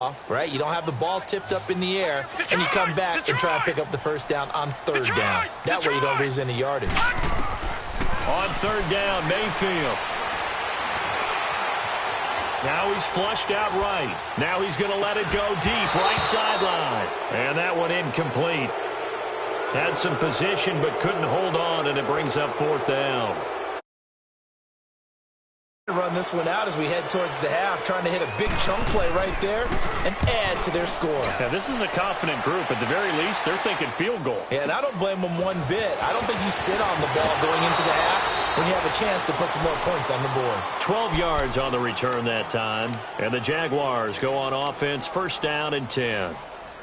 off, right? You don't have the ball tipped up in the air, and you come back and try and pick up the first down on third down. That way you don't lose any yardage. On third down, Mayfield. Now he's flushed out right. Now he's going to let it go deep, right sideline. And that one incomplete. Had some position but couldn't hold on, and it brings up fourth down. Run this one out as we head towards the half, trying to hit a big chunk play right there and add to their score. Yeah, this is a confident group. At the very least, they're thinking field goal. Yeah, and I don't blame them one bit. I don't think you sit on the ball going into the half when you have a chance to put some more points on the board. 12 yards on the return that time. And the Jaguars go on offense, first down and 10.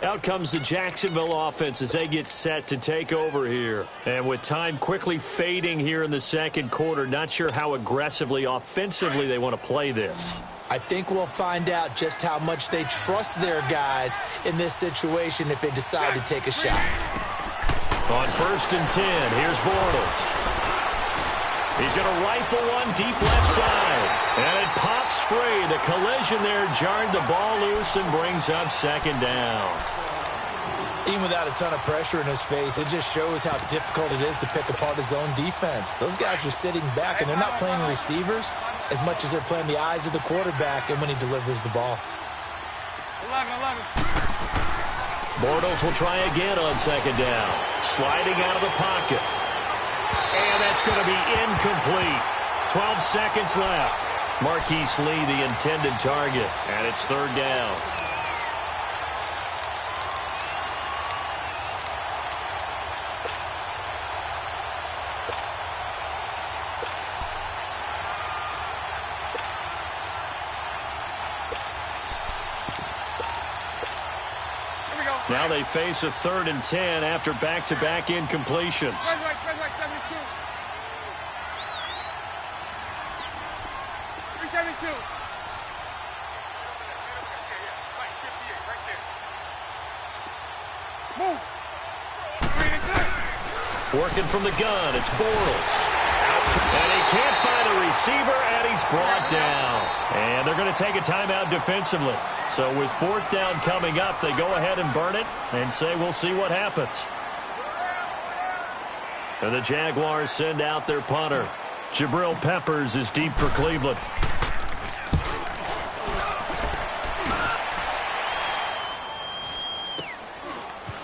Out comes the Jacksonville offense as they get set to take over here. And with time quickly fading here in the second quarter, not sure how aggressively, offensively they want to play this. I think we'll find out just how much they trust their guys in this situation if they decide to take a shot. On first and 10, here's Bortles. He's going to rifle one deep left side. And it pops free. The collision there jarred the ball loose and brings up second down. Even without a ton of pressure in his face, it just shows how difficult it is to pick apart his own defense. Those guys are sitting back, and they're not playing receivers as much as they're playing the eyes of the quarterback and when he delivers the ball. 11. Bortles will try again on second down. Sliding out of the pocket. And that's going to be incomplete. 12 seconds left. Marquise Lee, the intended target, and it's third down. Now they face a third and 10 after back-to-back incompletions. Spread right, 72. 372. Move. Working from the gun, it's Bortles. And he can't find a receiver, and he's brought down. And they're going to take a timeout defensively. So with fourth down coming up, they go ahead and burn it and say we'll see what happens. And the Jaguars send out their punter. Jabril Peppers is deep for Cleveland.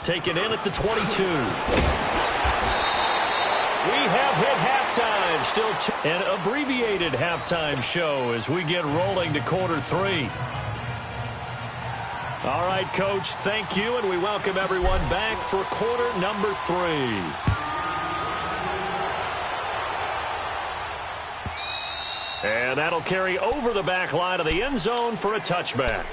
Taken in at the 22. We have hit halftime. Still an abbreviated halftime show as we get rolling to quarter three. All right, Coach, thank you, and we welcome everyone back for quarter number 3. And that'll carry over the back line of the end zone for a touchback.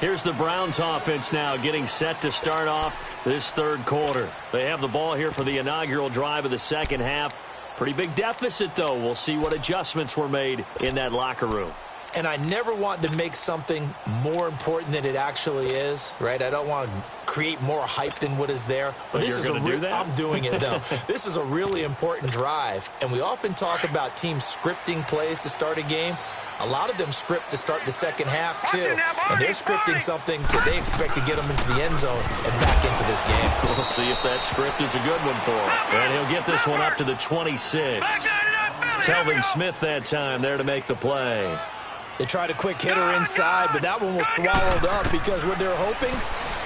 Here's the Browns offense now getting set to start off this third quarter. They have the ball here for the inaugural drive of the second half. Pretty big deficit, though. We'll see what adjustments were made in that locker room. And I never want to make something more important than it actually is, right? I don't want to create more hype than what is there. But this is do that? I'm doing it, though. This is a really important drive. And we often talk about teams scripting plays to start a game. A lot of them script to start the second half, too. And they're scripting something that they expect to get them into the end zone and back into this game. We'll see if that script is a good one for him. And he'll get this one up to the 26. Telvin Smith that time there to make the play. They tried a quick hitter inside, but that one was swallowed up because what they're hoping,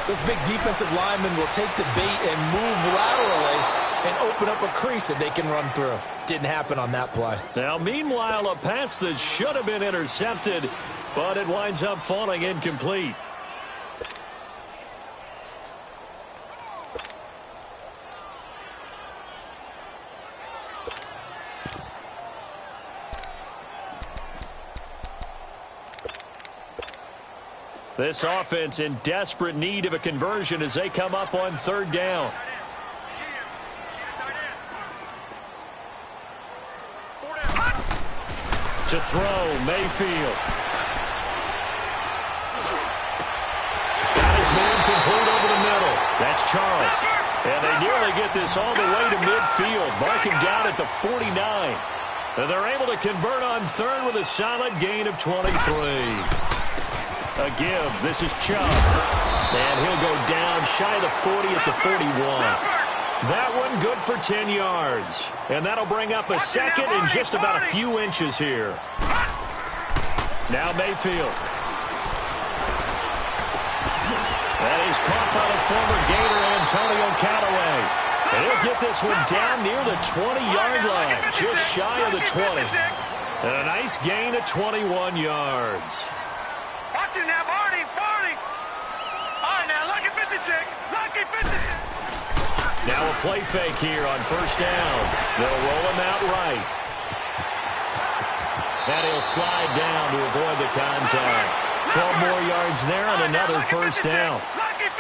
those big defensive linemen will take the bait and move laterally and open up a crease that they can run through. Didn't happen on that play. Now, meanwhile, a pass that should have been intercepted, but it winds up falling incomplete. This offense in desperate need of a conversion as they come up on third down. To throw, Mayfield. Got his man complete over the middle. That's Charles. And they nearly get this all the way to midfield. Mark him down at the 49. And they're able to convert on third with a solid gain of 23. A give. This is Chubb. And he'll go down shy of the 40 at the 41. That one good for 10 yards. And that'll bring up a second and just about a few inches here. Now Mayfield. That is caught by the former Gator Antonio Callaway. And he'll get this one down near the 20-yard line, just shy of the 20. And a nice gain of 21 yards. Watch it now, Barney. All right, now, lucky 56. Lucky 56. Now a play fake here on first down. They'll roll him out right. And he'll slide down to avoid the contact. 12 more yards there and another first down.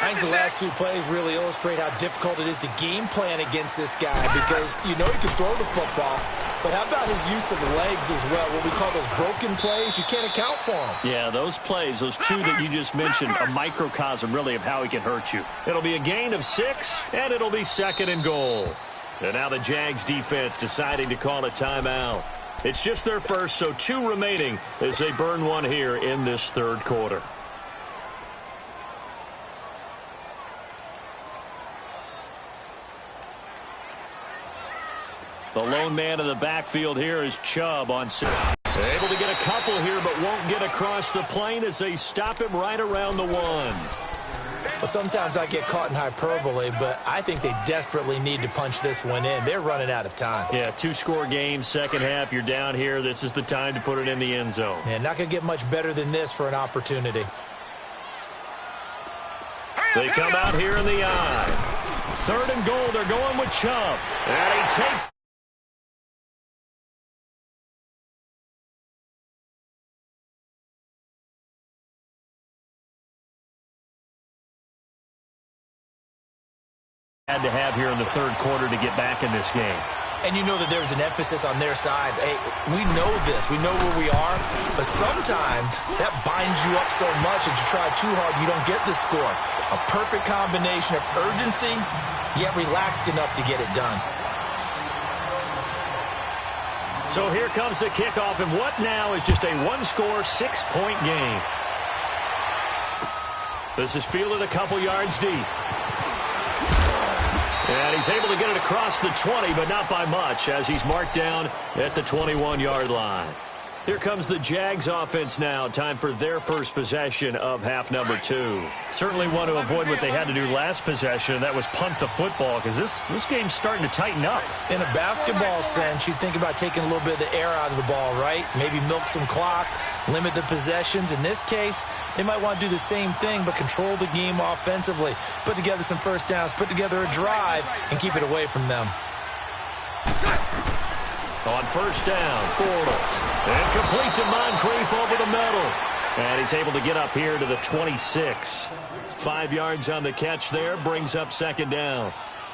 I think the last two plays really illustrate how difficult it is to game plan against this guy because you know he can throw the football, but how about his use of the legs as well? What we call those broken plays, you can't account for them. Yeah, those plays, those two that you just mentioned, a microcosm really of how he can hurt you. It'll be a gain of 6, and it'll be second and goal. And now the Jags defense deciding to call a timeout. It's just their first, so 2 remaining as they burn one here in this third quarter. The lone man in the backfield here is Chubb on set. Able to get a couple here, but won't get across the plane as they stop him right around the 1. Well, sometimes I get caught in hyperbole, but I think they desperately need to punch this one in. They're running out of time. Yeah, 2-score game, second half, you're down here. This is the time to put it in the end zone. Yeah, not going to get much better than this for an opportunity. They come out here in the eye. Third and goal, they're going with Chubb. And he takes... had to have here in the third quarter to get back in this game. And you know that there's an emphasis on their side. Hey, we know this. We know where we are. But sometimes that binds you up so much that you try too hard, you don't get the score. A perfect combination of urgency, yet relaxed enough to get it done. So here comes the kickoff, and what now is just a one-score, 6-point game. This is fielded a couple yards deep. And he's able to get it across the 20, but not by much, as he's marked down at the 21-yard line. Here comes the Jags offense now. Time for their first possession of half number 2. Certainly want to avoid what they had to do last possession. That was punt the football, because this game's starting to tighten up. In a basketball sense, you think about taking a little bit of the air out of the ball, right? Maybe milk some clock, limit the possessions. In this case, they might want to do the same thing, but control the game offensively. Put together some first downs, put together a drive, and keep it away from them. On first down, Bortles. And complete to Moncrief over the middle. And he's able to get up here to the 26. 5 yards on the catch there, brings up second down.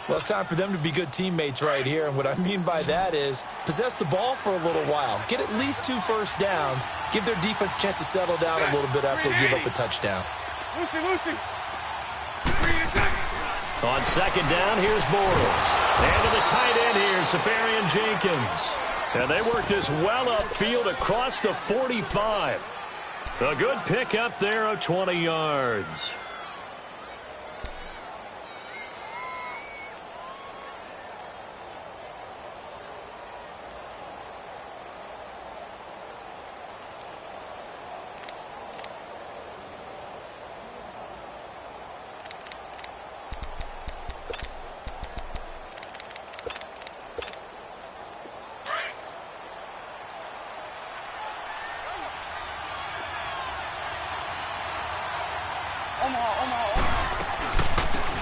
Well, it's time for them to be good teammates right here. And what I mean by that is possess the ball for a little while. Get at least 2 first downs. Give their defense a chance to settle down a little bit after they give up a touchdown. Lucy. On second down, here's Bortles. And to the tight end here, Safarian Jenkins. And they work this well upfield across the 45. A good pickup there of 20 yards.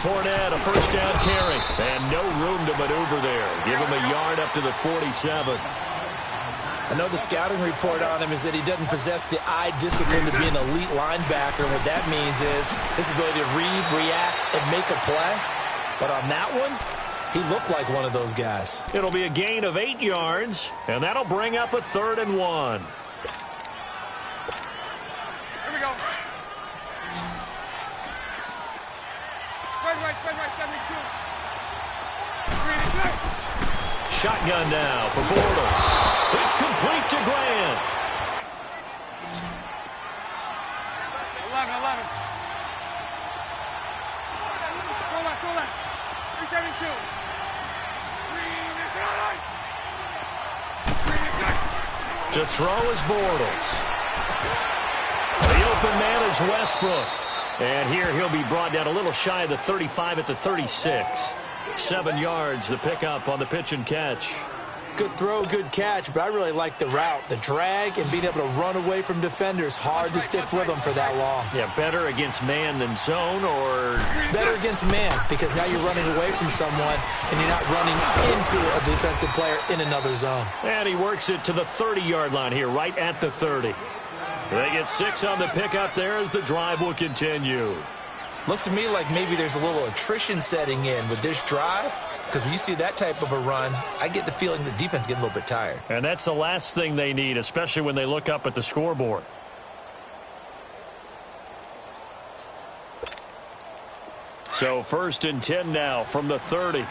Fournette, a first down carry. And no room to maneuver there. Give him a yard up to the 47. I know the scouting report on him is that he doesn't possess the eye discipline to be an elite linebacker. What that means is his ability to read, react, and make a play. But on that one, he looked like one of those guys. It'll be a gain of 8 yards, and that'll bring up a 3rd and 1. Here we go. Spread right, 72. Shotgun now for Bortles. It's complete to Grant. To throw is Bortles. The open man is Westbrook. And here he'll be brought down a little shy of the 35 at the 36. 7 yards, the pickup on the pitch and catch. Good throw, good catch, but I really like the route. The drag and being able to run away from defenders. Hard to stick with them for that long. Yeah, better against man than zone, or? Better against man, because now you're running away from someone and you're not running into a defensive player in another zone. And he works it to the 30-yard line here, right at the 30. They get 6 on the pickup there as the drive will continue. Looks to me like maybe there's a little attrition setting in with this drive. Because when you see that type of a run, I get the feeling the defense getting a little bit tired. And that's the last thing they need, especially when they look up at the scoreboard. So 1st and 10 now from the 30.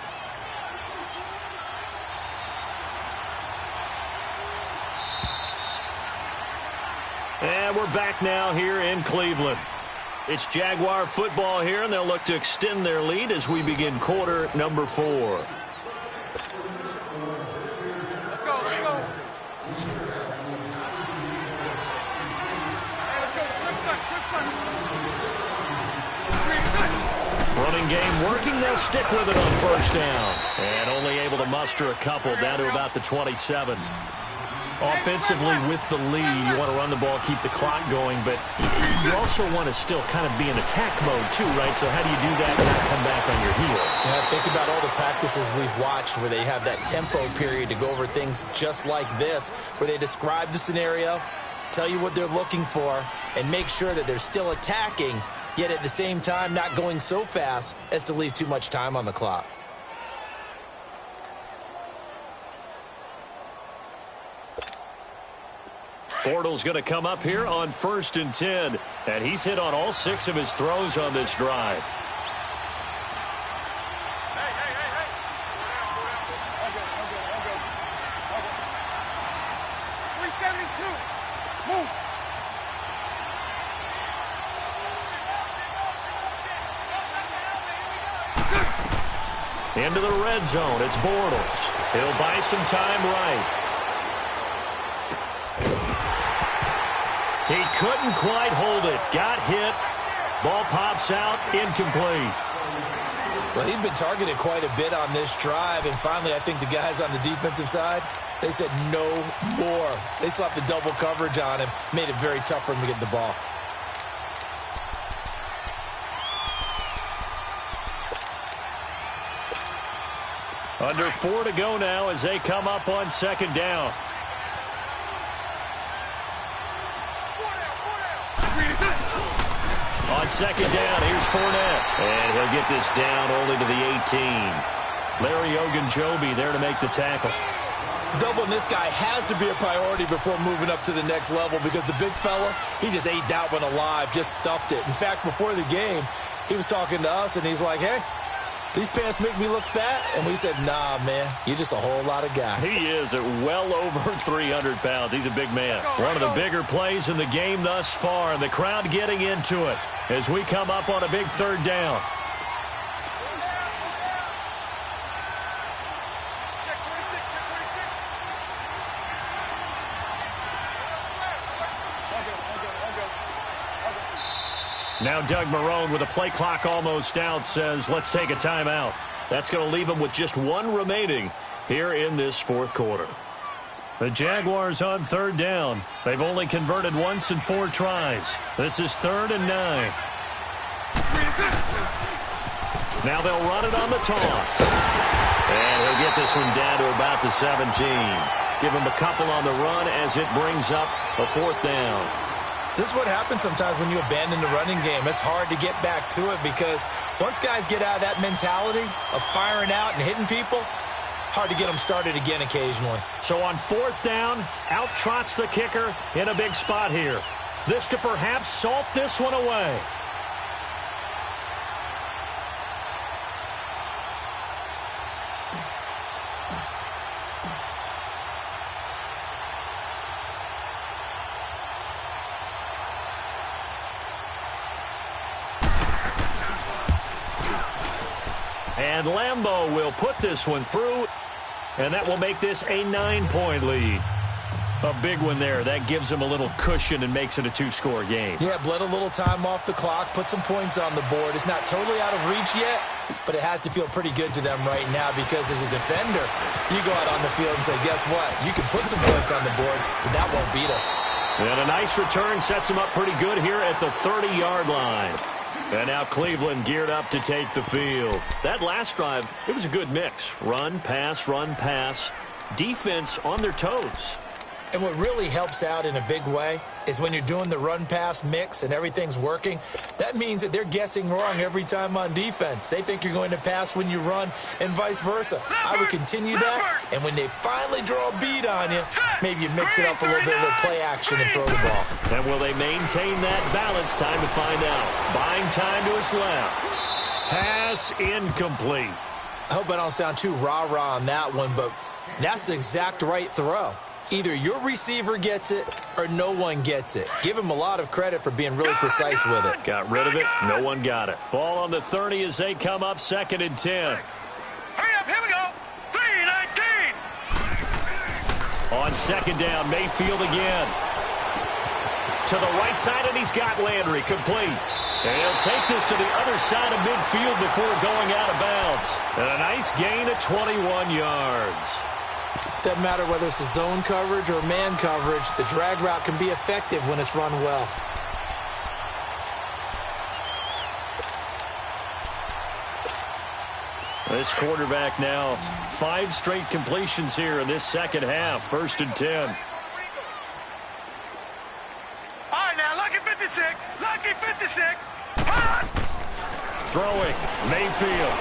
And we're back now here in Cleveland. It's Jaguar football here, and they'll look to extend their lead as we begin quarter number 4. Let's go, let's go. Hey, let's go. Trip son. Running game working. They'll stick with it on 1st down. And only able to muster a couple down to about the 27. Offensively with the lead, you want to run the ball, keep the clock going, but you also want to still kind of be in attack mode too, right? So how do you do that and not come back on your heels? Yeah, think about all the practices we've watched where they have that tempo period to go over things just like this, where they describe the scenario, tell you what they're looking for, and make sure that they're still attacking, yet at the same time not going so fast as to leave too much time on the clock. Bortles going to come up here on 1st and 10, and he's hit on all 6 of his throws on this drive. Into the red zone, it's Bortles. He'll buy some time right. He couldn't quite hold it. Got hit. Ball pops out. Incomplete. Well, he'd been targeted quite a bit on this drive, and finally I think the guys on the defensive side, they said no more. They slapped the double coverage on him, made it very tough for him to get the ball. Under 4 to go now as they come up on 2nd down. On 2nd down, here's Fournette. And he'll get this down only to the 18. Larry Ogunjobi there to make the tackle. Doubling this guy has to be a priority before moving up to the next level because the big fella, he just ate that one alive, just stuffed it. In fact, before the game, he was talking to us, and he's like, hey, these pants make me look fat. And we said, nah, man, you're just a whole lot of guy. He is at well over 300 pounds. He's a big man. One of the bigger plays in the game thus far, and the crowd getting into it as we come up on a big 3rd down. Now Doug Marrone, with the play clock almost out, says let's take a timeout. That's going to leave him with just 1 remaining here in this 4th quarter. The Jaguars on 3rd down. They've only converted once in 4 tries. This is 3rd and 9. Now they'll run it on the toss. And he'll get this one down to about the 17. Give him a couple on the run as it brings up a 4th down. This is what happens sometimes when you abandon the running game. It's hard to get back to it because once guys get out of that mentality of firing out and hitting people, hard to get them started again occasionally. So on 4th down, out trots the kicker in a big spot here. This to perhaps salt this one away. And Lambeau will put this one through, and that will make this a 9-point lead. A big one there. That gives them a little cushion and makes it a two-score game. Yeah, bled a little time off the clock, put some points on the board. It's not totally out of reach yet, but it has to feel pretty good to them right now because as a defender, you go out on the field and say, guess what? You can put some points on the board, but that won't beat us. And a nice return sets them up pretty good here at the 30-yard line. And now Cleveland geared up to take the field. That last drive, it was a good mix. Run, pass, defense on their toes. And what really helps out in a big way is when you're doing the run-pass mix and everything's working, that means that they're guessing wrong every time on defense. They think you're going to pass when you run and vice versa. I would continue that, and when they finally draw a beat on you, maybe you mix it up a little bit, a little play action, and throw the ball. And will they maintain that balance? Time to find out. Buying time to his left. Pass incomplete. I hope I don't sound too rah-rah on that one, but that's the exact right throw. Either your receiver gets it or no one gets it. Give him a lot of credit for being really precise with it. Got rid of it. No one got it. Ball on the 30 as they come up 2nd and 10. Hurry up, here we go. 3-19. On 2nd down, Mayfield again. To the right side, and he's got Landry complete. And he'll take this to the other side of midfield before going out of bounds. And a nice gain of 21 yards. Doesn't matter whether it's a zone coverage or man coverage, the drag route can be effective when it's run well. This quarterback now, 5 straight completions here in this second half. 1st and 10. All right, now, lucky 56. Lucky 56. Hot. Throwing, Mayfield.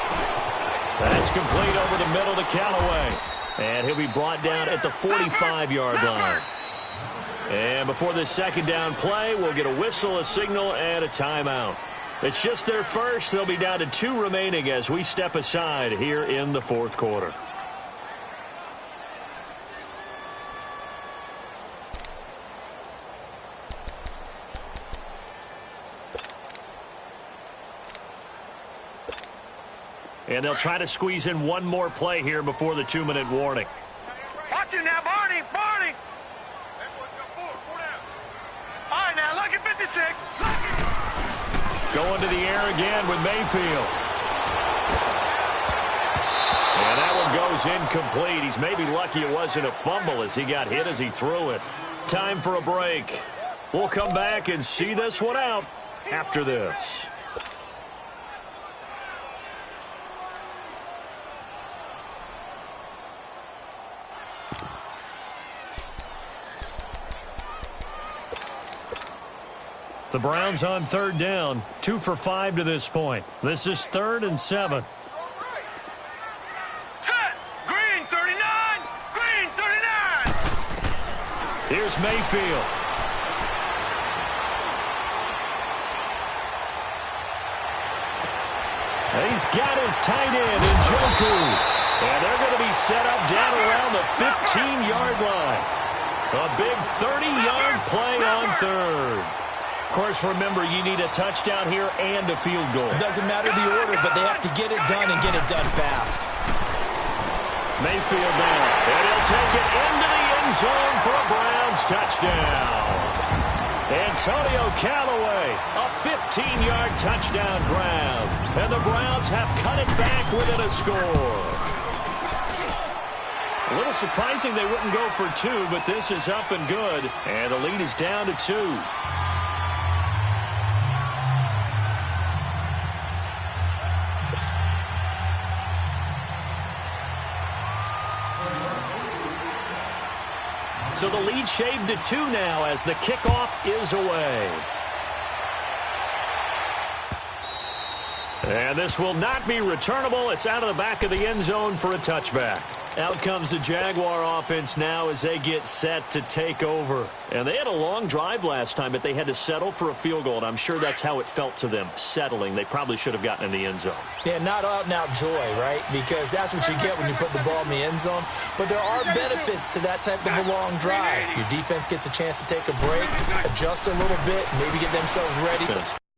That's complete over the middle to Callaway. And he'll be brought down at the 45-yard line. And before this 2nd down play, we'll get a whistle, a signal, and a timeout. It's just their first. They'll be down to 2 remaining as we step aside here in the 4th quarter. And they'll try to squeeze in one more play here before the 2-minute warning. Watch it now, Barney. Barney. All right, now, lucky 56. Lucky. Going to the air again with Mayfield. And that one goes incomplete. He's maybe lucky it wasn't a fumble as he got hit as he threw it. Time for a break. We'll come back and see this one out after this. The Browns on 3rd down, 2 for 5 to this point. This is 3rd and 7. Set. Green 39. Green 39. Here's Mayfield. And he's got his tight end in Njoku. And they're going to be set up down around the 15-yard line. A big 30-yard play on 3rd. Of course, remember, you need a touchdown here and a field goal. Doesn't matter the order, but they have to get it done and get it done fast. Mayfield now, and he'll take it into the end zone for a Browns touchdown. Antonio Callaway, a 15-yard touchdown grab. And the Browns have cut it back within a score. A little surprising they wouldn't go for 2, but this is up and good. And the lead is down to 2. So the lead shaved to 2 now as the kickoff is away. And this will not be returnable. It's out of the back of the end zone for a touchback. Out comes the Jaguar offense now as they get set to take over. And they had a long drive last time, but they had to settle for a field goal, and I'm sure that's how it felt to them, settling. They probably should have gotten in the end zone. Yeah, not out-and-out joy, right? Because that's what you get when you put the ball in the end zone. But there are benefits to that type of a long drive. Your defense gets a chance to take a break, adjust a little bit, maybe get themselves ready.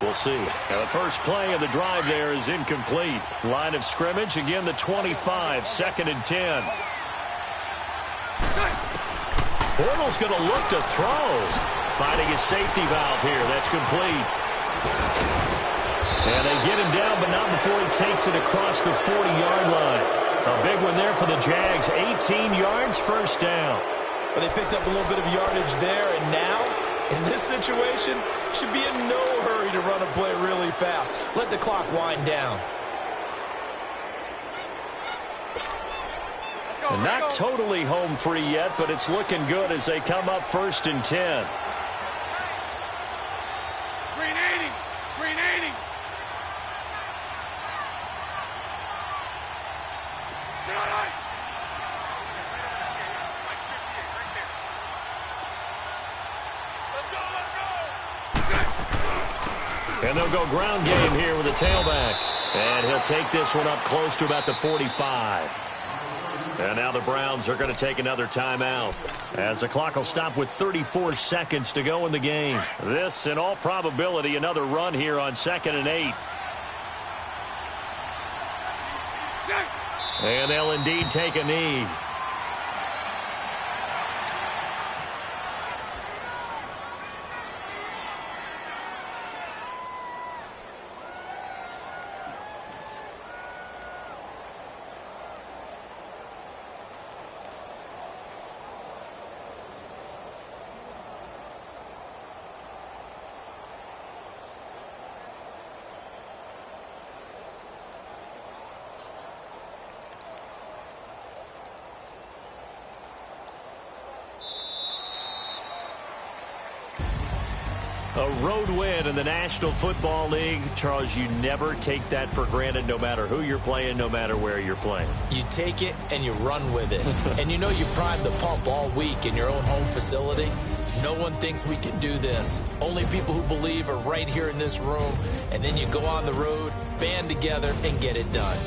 We'll see. Now the first play of the drive there is incomplete. Line of scrimmage, again the 25, 2nd and 10. Bortles going to look to throw. Finding his safety valve here. That's complete. And they get him down, but not before he takes it across the 40-yard line. A big one there for the Jags. 18 yards, first down. But they picked up a little bit of yardage there, and now, in this situation, should be in no hurry to run a play really fast. Let the clock wind down. And not totally home free yet, but it's looking good as they come up 1st and 10. Green 80. Green 80. And they'll go ground game here with a tailback. And he'll take this one up close to about the 45. And now the Browns are going to take another timeout, as the clock will stop with 34 seconds to go in the game. This, in all probability, another run here on 2nd and 8. And they'll indeed take a knee. A road win in the National Football League. Charles, you never take that for granted, no matter who you're playing, no matter where you're playing. You take it and you run with it. And you know you primed the pump all week in your own home facility. No one thinks we can do this. Only people who believe are right here in this room. And then you go on the road, band together, and get it done.